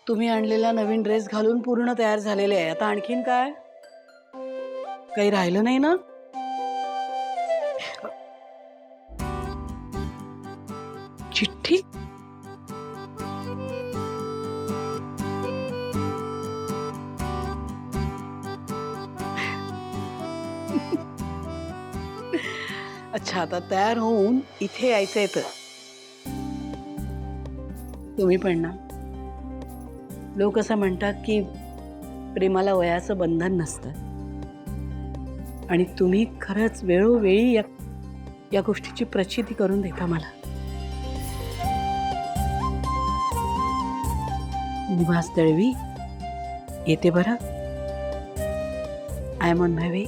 तुम्ही आणलेला नवीन ड्रेस घालून पूर्ण तयार झालेले आहे. आता आणखीन काय? काही राहिलं नाही ना? चिठ्ठी? अच्छा, आता तयार होऊन इथे यायचंय तर तुम्ही पण ना. लोक असं म्हणतात की प्रेमाला वयाचं बंधन नसतं आणि तुम्ही खरंच वेळोवेळी या गोष्टीची प्रचिती करून देता मला. निवास दळवी येते बरं. I am on my way.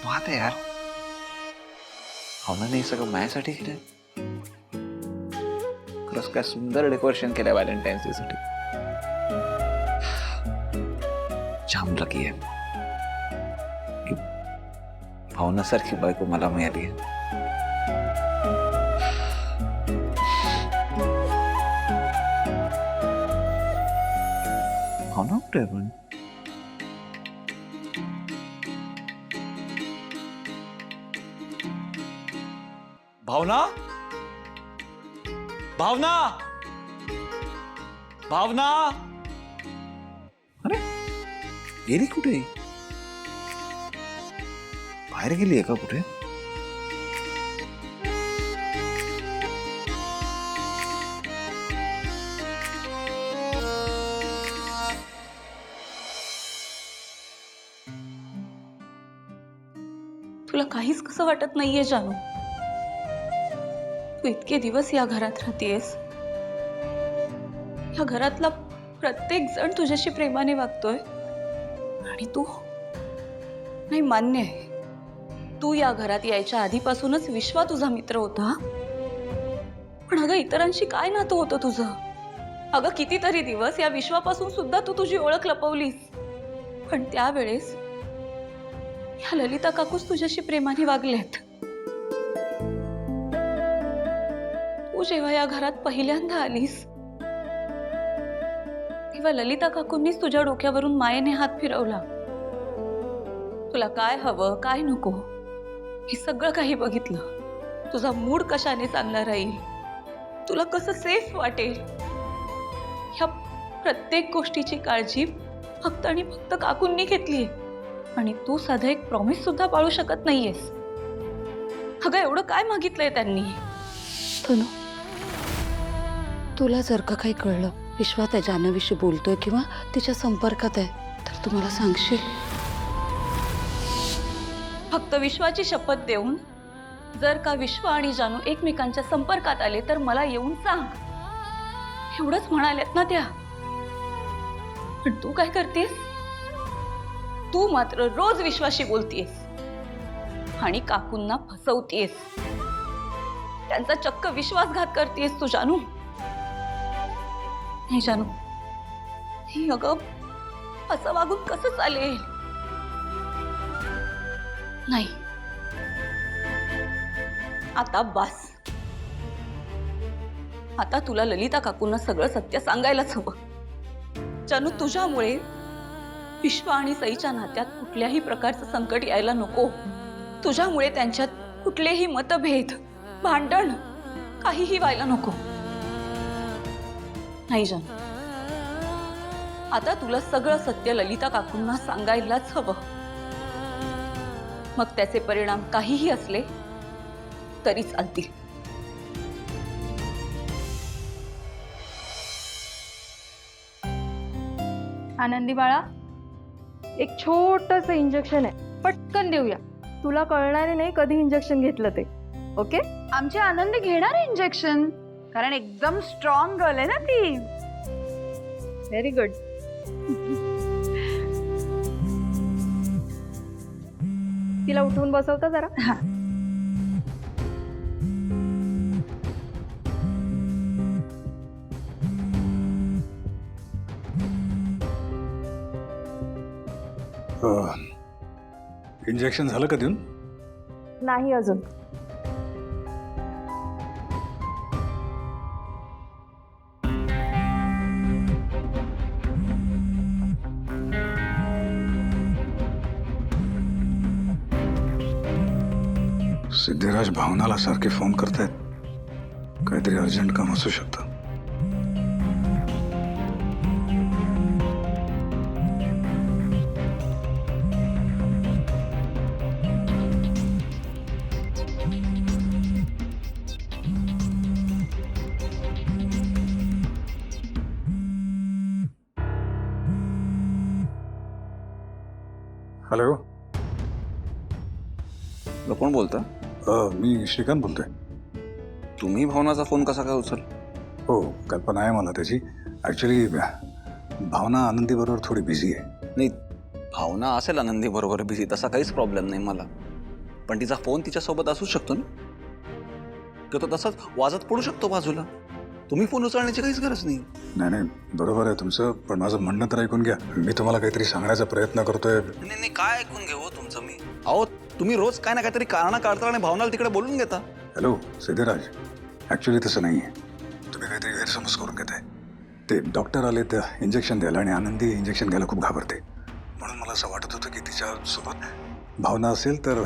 बात आहे यार. हो ना, नाही सगळं माझ्यासाठी केलंय. खरंच काय सुंदर डेकोरेशन केलंय व्हॅलेंटाईन्स डे साठी. जाम लकी आहे की भावनासारखी बायको मला मिळाली आहे. हो ना, कुठे पण भावना, भावना, भावना. अरे गेली कुठे? बाहेर गेली आहे का कुठे? तुला काहीच कसं वाटत नाहीये जानू? तू इतके दिवस या घरात राहतेस. या घरातला प्रत्येक जण तुझ्याशी प्रेमाने वागतोय आणि तू नाही. मान्य आहे, तू या घरात यायच्या आधीपासूनच विश्वा तुझा मित्र होता. पण अगं, इतरांशी काय नातं होतं तुझं? अगं, कितीतरी दिवस या विश्वापासून सुद्धा तू तुझी ओळख लपवलीस. पण त्यावेळेस या ललिता काकूच तुझ्याशी प्रेमाने वागल्यात. तू जेव्हा या घरात पहिल्यांदा आलीस तेव्हा ललिता काकूंनीच तुझ्या डोक्यावरून मायेने हात फिरवला. तुला काय हवं, काय नको हे सगळं काही बघितलं. तुझा मूड कशाने चांगला राहील, तुला कसं सेफ वाटेल, ह्या प्रत्येक गोष्टीची काळजी फक्त आणि फक्त काकूंनी घेतलीये. आणि तू साधं एक प्रॉमिस सुद्धा पाळू शकत नाहीयेस. अगं, एवढं काय मागितलंय त्यांनी? तनु, तुला जर का काही कळलं विश्वा त्या जानवीशी बोलतोय किंवा तिच्या संपर्कात आहे तर तू मला सांगशील? फक्त विश्वाची शपथ देऊन जर का विश्वा आणि जानू एकमेकांच्या संपर्कात आले तर मला येऊन सांग, एवढंच म्हणाल्यात ना त्या. पण तू काय करतेस? तू मात्र रोज विश्वाशी बोलतेस आणि काकूंना फसवतेस. त्यांचा चक्क विश्वासघात करतेस तू जानू. नाही जानू, हे अगं असं वागून कसं चालेल? नाही, आता बस. आता तुला ललिता काकूंना सगळं सत्य सांगायलाच हवं. जानू, तुझ्यामुळे विश्वा आणि सईच्या नात्यात कुठल्याही प्रकारचं संकट यायला नको. तुझ्यामुळे त्यांच्यात कुठलेही मतभेद, भांडण काहीही व्हायला नको. नाही जानू, आता तुला सगळं सत्य ललिता काकूंना सांगायलाच हवं. मग त्याचे परिणाम काहीही असले तरी चालतील. आनंदी बाळा, एक छोटंसं इंजेक्शन आहे, पटकन देऊया. तुला कळणार नाही कधी इंजेक्शन घेतलं ते. ओके? आमची आनंदी घेणार आहे इंजेक्शन, कारण एकदम स्ट्रॉंग गर्ल आहे ना ती. Very good. तिला उठवून बसवता जरा. इंजेक्शन झालं का देऊन? नाही अजून. सिद्धिराज भावनाला सारखे फोन करतायत. काहीतरी अर्जंट काम असू शकतं. हॅलो, कोण बोलता? मी श्रीकांत बोलतोय. तुम्ही भावनाचा फोन कसा काय उचल? हो, कल्पना आहे मला त्याची. ॲक्च्युली भावना आनंदीबरोबर थोडी बिझी आहे. नाही, भावना असेल आनंदी बरोबर बिझी, तसा काहीच प्रॉब्लेम नाही मला. पण तिचा फोन तिच्यासोबत असू शकतो ना, की तो तसाच वाजत पडू शकतो बाजूला. तुम्ही फोन उचलण्याची काहीच गरज नाही. नाही नाही, बरोबर आहे तुमचं, पण माझं म्हणणं तर ऐकून घ्या. मी तुम्हाला काहीतरी सांगण्याचा प्रयत्न करतोय. नाही नाही, काय ऐकून घेऊ तुमचं मी? अहो, तुम्ही रोज काय ना काहीतरी कारणं काढता आणि भावनाला तिकडे बोलून घेता. हॅलो सिद्धिराज, ॲक्च्युली तसं नाही आहे. तुम्ही काहीतरी गैरसमज करून घेताय. ते डॉक्टर आले तर इंजेक्शन द्यायला, आणि आनंदी इंजेक्शन घ्यायला खूप घाबरते. म्हणून मला असं वाटत होतं की तिच्यासोबत भावना असेल तर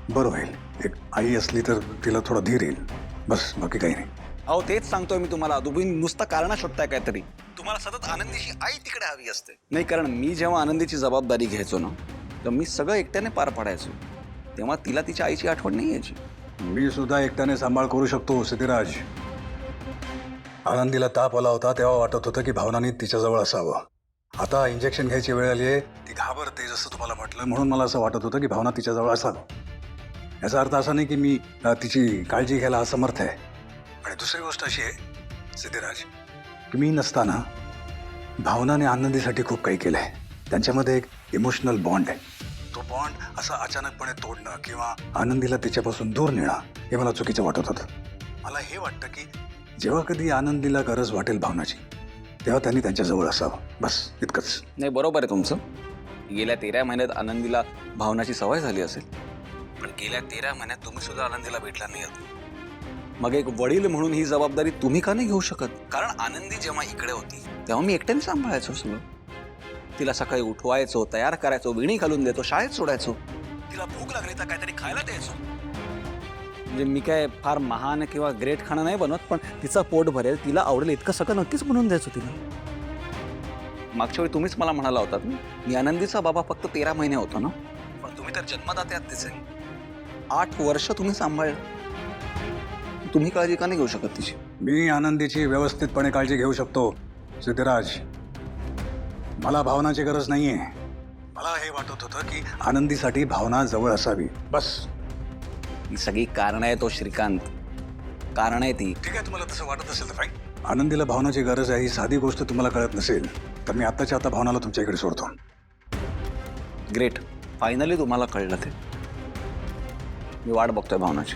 बरं होईल. एक आई असली तर तिला थोडा धीर येईल, बस, बाकी काही नाही. अहो, तेच सांगतोय मी तुम्हाला. तुम्ही नुसतं कारण शोधताय काहीतरी. तुम्हाला सतत आनंदीची आई तिकडे हवी असते. नाही, कारण मी जेव्हा आनंदीची जबाबदारी घ्यायचो ना, तर मी सगळं एकट्याने पार पाडायचो. तेव्हा तिला तिच्या आईची आठवण नाही यायची. मी सुद्धा एकट्याने सांभाळ करू शकतो सिद्धिराज. आनंदीला ताप आला होता तेव्हा वाटत होतं की भावनाने तिच्याजवळ असावं. आता इंजेक्शन घ्यायची वेळ आली आहे, ती घाबरते जसं तुम्हाला म्हटलं, म्हणून मला असं वाटत होतं की भावना तिच्याजवळ असावं. याचा अर्थ असा नाही की मी तिची काळजी घ्यायला असमर्थ आहे. आणि दुसरी गोष्ट अशी आहे सिद्धिराज, की मी नसताना भावनाने आनंदीसाठी खूप काही केलं आहे. त्यांच्यामध्ये एक इमोशनल बॉन्ड आहे. तो बॉन्ड असा अचानकपणे तोडणं किंवा आनंदीला तिच्यापासून दूर नेणं हे मला चुकीचं वाटत होतं. मला हे वाटतं की जेव्हा कधी आनंदीला गरज वाटेल भावनाची, तेव्हा त्यांनी त्यांच्याजवळ असावं, बस, इतकंच. नाही, बरोबर आहे तुमचं. गेल्या 13 महिन्यात आनंदीला भावनाची सवय झाली असेल, पण गेल्या 13 महिन्यात तुम्ही सुद्धा आनंदीला भेटला नाही आहात. मग एक वडील म्हणून ही जबाबदारी तुम्ही का नाही घेऊ शकत? कारण आनंदी जेव्हा इकडे होती तेव्हा मी एकट्याने सांभाळायचो सगळं. तिला सकाळी उठवायचो, तयार करायचो, विणी घालून द्यायचो, शाळेत सोडायचो. तिला भूक लागली तर काहीतरी खायला द्यायचो. म्हणजे मी काय फार महान किंवा ग्रेट खाणं नाही बनवत, पण तिचं पोट भरेल, तिला आवडेल इतकं सगळं नक्कीच बनवून द्यायचो तिला. मागच्या वेळी तुम्हीच मला म्हणाला होतात मी आनंदीचा बाबा फक्त 13 महिने होतो ना, पण तुम्ही तर जन्मदाते आहात तिचे. 8 वर्ष तुम्ही सांभाळलं. तुम्ही काळजी का नाही घेऊ शकत तिची? मी आनंदीची व्यवस्थितपणे काळजी घेऊ शकतो सिद्धिराज. मला भावनाची गरज नाहीये. मला हे वाटत होतं की आनंदीसाठी भावना जवळ असावी, बस. ही सगळी कारण आहे तो श्रीकांत, कारण आहे ती. ठीक आहे, तुम्हाला तसं वाटत असेल तर फाईन. आनंदीला भावनाची गरज आहे ही साधी गोष्ट तुम्हाला कळत नसेल तर मी आत्ताच्या आता भावनाला तुमच्या इकडे सोडतो. ग्रेट, फायनली तुम्हाला कळलं ते. मी वाट बघतोय भावनाची.